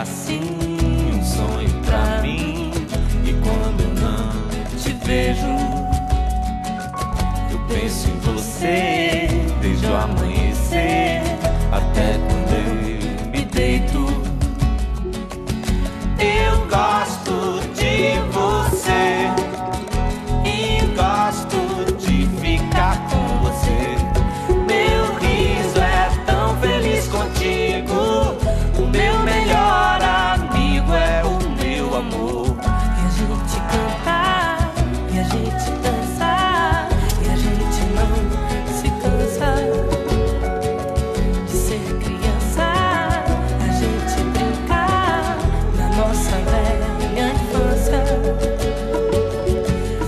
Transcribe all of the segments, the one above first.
assim um sonho pra mim. E quando eu não te vejo, eu penso em você desde o amanhecer até quando eu me deito. Eu gosto de você e gosto de ficar com você. Meu riso é tão feliz contigo. O meu melhor amigo é o meu amor. E a gente cantar, e a gente dançar, e a gente não se cansa de ser criança. A gente brincar na nossa velha infância.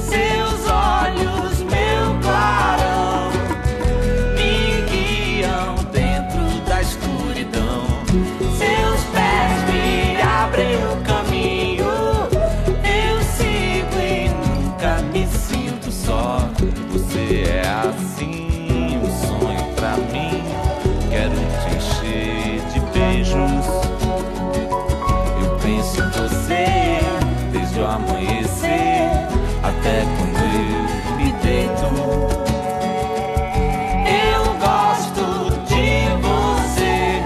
Seus olhos, meu clarão, me guiam dentro da escuridão. Seus pés me abrem o caminho. Eu sigo e nunca me sinto só. Você é assim um sonho pra mim. Quero te encher de beijos. Eu penso em você desde o amanhecer até quando eu me deito. Eu gosto de você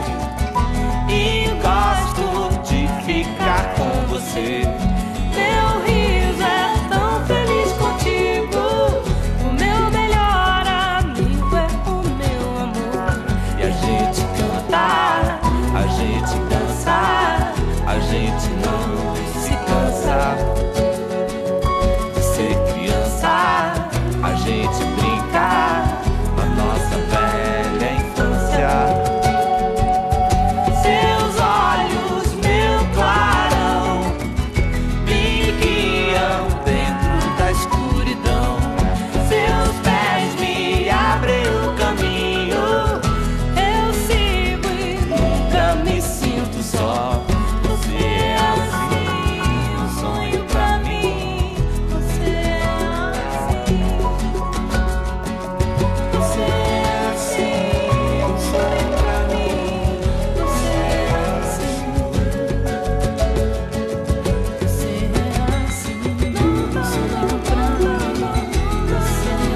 e gosto de ficar com você. Meu riso é tão feliz contigo. O meu melhor amigo é o meu amor. E a gente cantar, a gente dançar, a gente não se cansa de ser criança. A gente brincar na nossa velha infância. Seus olhos, meu clarão, me guiam dentro da escuridão. Seus pés me abrem o caminho. Eu sigo e nunca me sinto só. Você é assim um sonho pra mim. Você é assim. Você é assim, um sonho pra mim. Você é assim. Você é assim, um sonho pra mim. Você é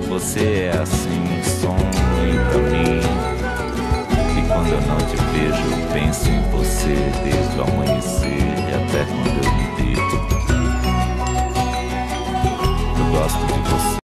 Você é assim um sonho pra mim. E quando eu não te vejo, eu penso em você desde o amanhecer e até quando eu me deito. Eu gosto de você.